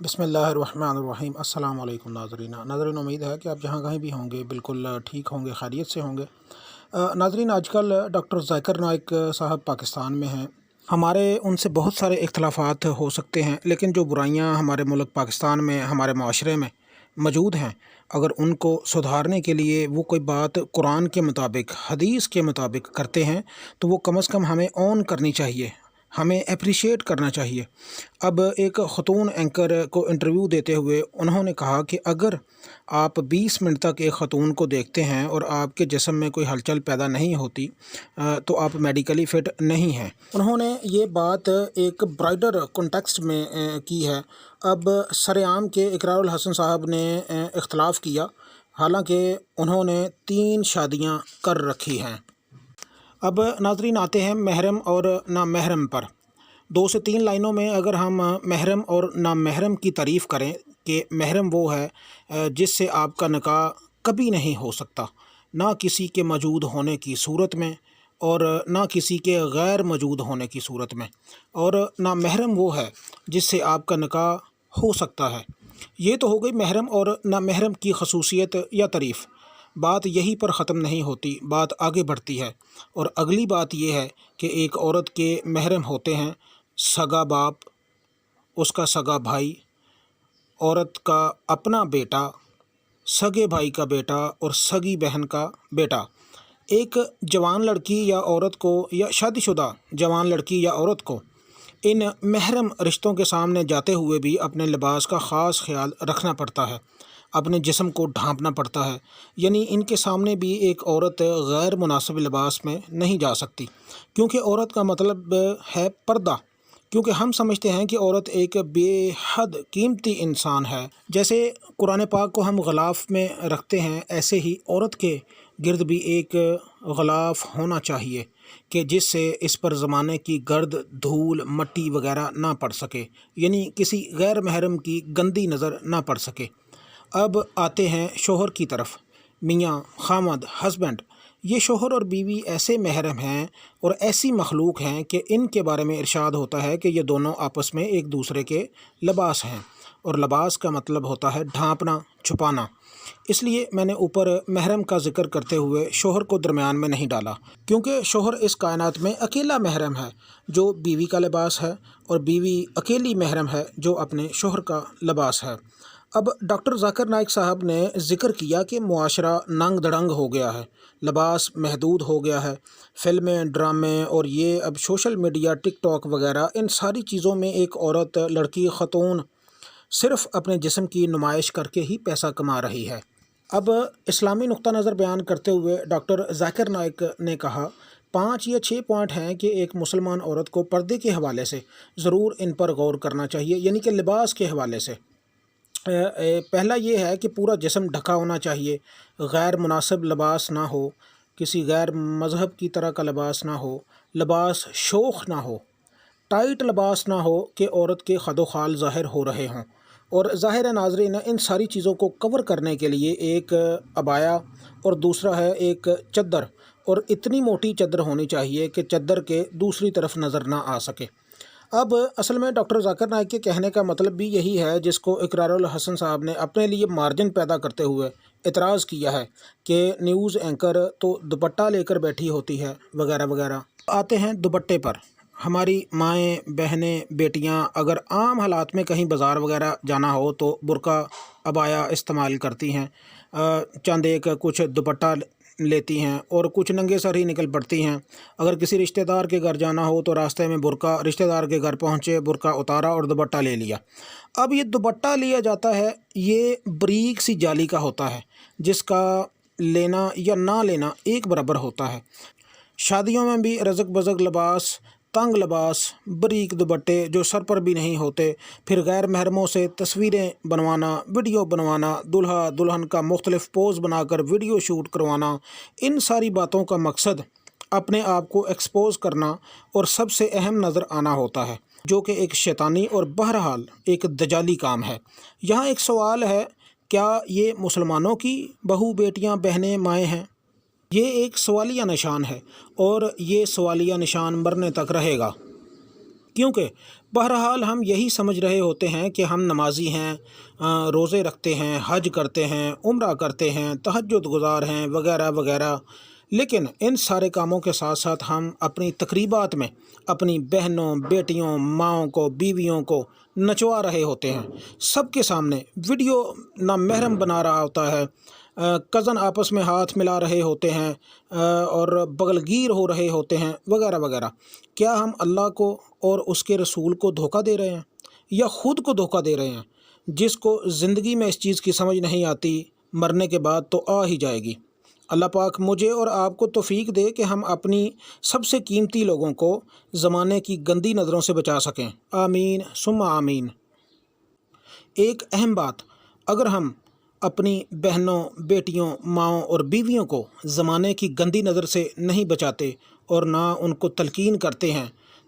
بسم اللہ الرحمن الرحیم۔ السلام علیکم ناظرین، امید ہے کہ آپ جہاں کہیں بھی ہوں گے بالکل ٹھیک ہوں گے، خیریت سے ہوں گے۔ ناظرین، آج کل ڈاکٹر ذاکر نائک صاحب پاکستان میں ہیں۔ ہمارے ان سے بہت سارے اختلافات ہو سکتے ہیں، لیکن جو برائیاں ہمارے ملک پاکستان میں، ہمارے معاشرے میں موجود ہیں، اگر ان کو سدھارنے کے لیے وہ کوئی بات قرآن کے مطابق، حدیث کے مطابق کرتے ہیں تو وہ کم از کم ہمیں اون کرنی چاہیے، ہمیں اپریشیٹ کرنا چاہیے۔ اب ایک خاتون اینکر کو انٹرویو دیتے ہوئے انہوں نے کہا کہ اگر آپ 20 منٹ تک ایک خاتون کو دیکھتے ہیں اور آپ کے جسم میں کوئی ہلچل پیدا نہیں ہوتی تو آپ میڈیکلی فٹ نہیں ہیں۔ انہوں نے یہ بات ایک برائڈر کانٹیکسٹ میں کی ہے۔ اب سرعام کے اقرار الحسن صاحب نے اختلاف کیا، حالانکہ انہوں نے 3 شادیاں کر رکھی ہیں۔ اب ناظرین، آتے ہیں محرم اور نامحرم پر۔ 2 سے 3 لائنوں میں اگر ہم محرم اور نامحرم کی تعریف کریں کہ محرم وہ ہے جس سے آپ کا نکاح کبھی نہیں ہو سکتا، نہ کسی کے موجود ہونے کی صورت میں اور نہ کسی کے غیر موجود ہونے کی صورت میں، اور نامحرم وہ ہے جس سے آپ کا نکاح ہو سکتا ہے۔ یہ تو ہو گئی محرم اور نامحرم کی خصوصیت یا تعریف۔ بات یہی پر ختم نہیں ہوتی، بات آگے بڑھتی ہے، اور اگلی بات یہ ہے کہ ایک عورت کے محرم ہوتے ہیں سگا باپ، اس کا سگا بھائی، عورت کا اپنا بیٹا، سگے بھائی کا بیٹا اور سگی بہن کا بیٹا۔ ایک جوان لڑکی یا عورت کو، یا شادی شدہ جوان لڑکی یا عورت کو ان محرم رشتوں کے سامنے جاتے ہوئے بھی اپنے لباس کا خاص خیال رکھنا پڑتا ہے، اپنے جسم کو ڈھانپنا پڑتا ہے۔ یعنی ان کے سامنے بھی ایک عورت غیر مناسب لباس میں نہیں جا سکتی، کیونکہ عورت کا مطلب ہے پردہ، کیونکہ ہم سمجھتے ہیں کہ عورت ایک بے حد قیمتی انسان ہے۔ جیسے قرآن پاک کو ہم غلاف میں رکھتے ہیں، ایسے ہی عورت کے گرد بھی ایک غلاف ہونا چاہیے کہ جس سے اس پر زمانے کی گرد، دھول، مٹی وغیرہ نہ پڑ سکے، یعنی کسی غیر محرم کی گندی نظر نہ پڑ سکے۔ اب آتے ہیں شوہر کی طرف۔ میاں، خامد، ہسبینڈ، یہ شوہر اور بیوی ایسے محرم ہیں اور ایسی مخلوق ہیں کہ ان کے بارے میں ارشاد ہوتا ہے کہ یہ دونوں آپس میں ایک دوسرے کے لباس ہیں، اور لباس کا مطلب ہوتا ہے ڈھانپنا، چھپانا۔ اس لیے میں نے اوپر محرم کا ذکر کرتے ہوئے شوہر کو درمیان میں نہیں ڈالا، کیونکہ شوہر اس کائنات میں اکیلا محرم ہے جو بیوی کا لباس ہے، اور بیوی اکیلی محرم ہے جو اپنے شوہر کا لباس ہے۔ اب ڈاکٹر ذاکر نائک صاحب نے ذکر کیا کہ معاشرہ ننگ دھڑنگ ہو گیا ہے، لباس محدود ہو گیا ہے، فلمیں، ڈرامے اور یہ اب سوشل میڈیا، ٹک ٹاک وغیرہ، ان ساری چیزوں میں ایک عورت، لڑکی، خاتون صرف اپنے جسم کی نمائش کر کے ہی پیسہ کما رہی ہے۔ اب اسلامی نقطہ نظر بیان کرتے ہوئے ڈاکٹر ذاکر نائک نے کہا 5 یا 6 پوائنٹ ہیں کہ ایک مسلمان عورت کو پردے کے حوالے سے ضرور ان پر غور کرنا چاہیے، یعنی کہ لباس کے حوالے سے۔ پہلا یہ ہے کہ پورا جسم ڈھکا ہونا چاہیے، غیر مناسب لباس نہ ہو، کسی غیر مذہب کی طرح کا لباس نہ ہو، لباس شوخ نہ ہو، ٹائٹ لباس نہ ہو کہ عورت کے خد و خال ظاہر ہو رہے ہوں۔ اور ظاہر ناظرین، ان ساری چیزوں کو کور کرنے کے لیے ایک عبایا اور دوسرا ہے ایک چادر، اور اتنی موٹی چادر ہونی چاہیے کہ چادر کے دوسری طرف نظر نہ آ سکے۔ اب اصل میں ڈاکٹر ذاکر نائک کے کہنے کا مطلب بھی یہی ہے، جس کو اقرار الحسن صاحب نے اپنے لیے مارجن پیدا کرتے ہوئے اعتراض کیا ہے کہ نیوز اینکر تو دوپٹہ لے کر بیٹھی ہوتی ہے وغیرہ وغیرہ۔ آتے ہیں دوپٹے پر۔ ہماری مائیں، بہنیں، بیٹیاں اگر عام حالات میں کہیں بازار وغیرہ جانا ہو تو برقع، عبایا استعمال کرتی ہیں، چند ایک کچھ دوپٹہ لیتی ہیں اور کچھ ننگے سر ہی نکل پڑتی ہیں۔ اگر کسی رشتہ دار کے گھر جانا ہو تو راستے میں برقع، رشتہ دار کے گھر پہنچے، برقع اتارا اور دوپٹہ لے لیا۔ اب یہ دوپٹہ لیا جاتا ہے، یہ بریک سی جالی کا ہوتا ہے جس کا لینا یا نہ لینا ایک برابر ہوتا ہے۔ شادیوں میں بھی رزق بزق لباس، تنگ لباس، بریک دوپٹے جو سر پر بھی نہیں ہوتے، پھر غیر محرموں سے تصویریں بنوانا، ویڈیو بنوانا، دلہا دلہن کا مختلف پوز بنا کر ویڈیو شوٹ کروانا، ان ساری باتوں کا مقصد اپنے آپ کو ایکسپوز کرنا اور سب سے اہم نظر آنا ہوتا ہے، جو کہ ایک شیطانی اور بہرحال ایک دجالی کام ہے۔ یہاں ایک سوال ہے، کیا یہ مسلمانوں کی بہو، بیٹیاں، بہنیں، مائیں ہیں؟ یہ ایک سوالیہ نشان ہے، اور یہ سوالیہ نشان مرنے تک رہے گا۔ کیونکہ بہرحال ہم یہی سمجھ رہے ہوتے ہیں کہ ہم نمازی ہیں، روزے رکھتے ہیں، حج کرتے ہیں، عمرہ کرتے ہیں، تہجد گزار ہیں وغیرہ وغیرہ، لیکن ان سارے کاموں کے ساتھ ساتھ ہم اپنی تقریبات میں اپنی بہنوں، بیٹیوں، ماؤں کو، بیویوں کو نچوا رہے ہوتے ہیں، سب کے سامنے ویڈیو نامحرم بنا رہا ہوتا ہے، کزن آپس میں ہاتھ ملا رہے ہوتے ہیں اور بغل گیر ہو رہے ہوتے ہیں وغیرہ وغیرہ۔ کیا ہم اللہ کو اور اس کے رسول کو دھوکہ دے رہے ہیں یا خود کو دھوکہ دے رہے ہیں؟ جس کو زندگی میں اس چیز کی سمجھ نہیں آتی، مرنے کے بعد تو آ ہی جائے گی۔ اللہ پاک مجھے اور آپ کو توفیق دے کہ ہم اپنی سب سے قیمتی لوگوں کو زمانے کی گندی نظروں سے بچا سکیں، آمین ثم آمین۔ ایک اہم بات، اگر ہم اپنی بہنوں، بیٹیوں، ماؤں اور بیویوں کو زمانے کی گندی نظر سے نہیں بچاتے اور نہ ان کو تلقین کرتے ہیں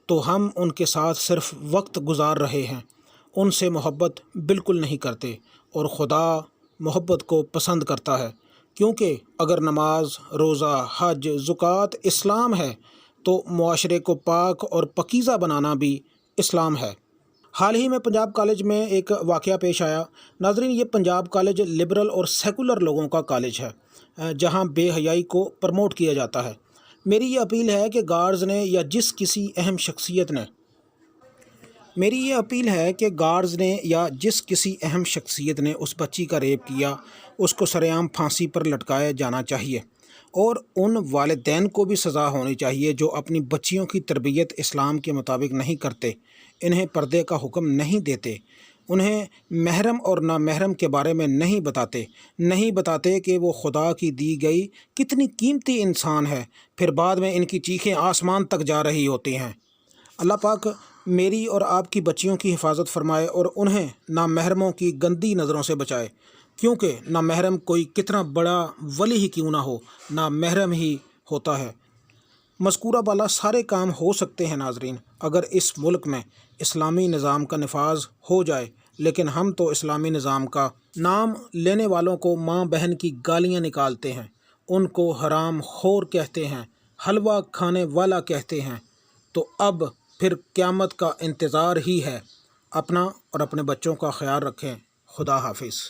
تو ہم ان کے ساتھ صرف وقت گزار رہے ہیں، ان سے محبت بالکل نہیں کرتے، اور خدا محبت کو پسند کرتا ہے، کیونکہ اگر نماز، روزہ، حج، زکوٰۃ اسلام ہے تو معاشرے کو پاک اور پاکیزہ بنانا بھی اسلام ہے۔ حال ہی میں پنجاب کالج میں ایک واقعہ پیش آیا۔ ناظرین، یہ پنجاب کالج لبرل اور سیکولر لوگوں کا کالج ہے جہاں بے حیائی کو پروموٹ کیا جاتا ہے۔ میری یہ اپیل ہے کہ گارڈز نے یا جس کسی اہم شخصیت نے اس بچی کا ریپ کیا، اس کو سرعام پھانسی پر لٹکایا جانا چاہیے، اور ان والدین کو بھی سزا ہونی چاہیے جو اپنی بچیوں کی تربیت اسلام کے مطابق نہیں کرتے، انہیں پردے کا حکم نہیں دیتے، انہیں محرم اور نامحرم کے بارے میں نہیں بتاتے کہ وہ خدا کی دی گئی کتنی قیمتی انسان ہے، پھر بعد میں ان کی چیخیں آسمان تک جا رہی ہوتی ہیں۔ اللہ پاک میری اور آپ کی بچیوں کی حفاظت فرمائے اور انہیں نامحرموں کی گندی نظروں سے بچائے، کیونکہ نامحرم کوئی کتنا بڑا ولی ہی کیوں نہ ہو، نامحرم ہی ہوتا ہے۔ مذکورہ بالا سارے کام ہو سکتے ہیں ناظرین اگر اس ملک میں اسلامی نظام کا نفاذ ہو جائے، لیکن ہم تو اسلامی نظام کا نام لینے والوں کو ماں بہن کی گالیاں نکالتے ہیں، ان کو حرام خور کہتے ہیں، حلوہ کھانے والا کہتے ہیں، تو اب پھر قیامت کا انتظار ہی ہے۔ اپنا اور اپنے بچوں کا خیال رکھیں۔ خدا حافظ۔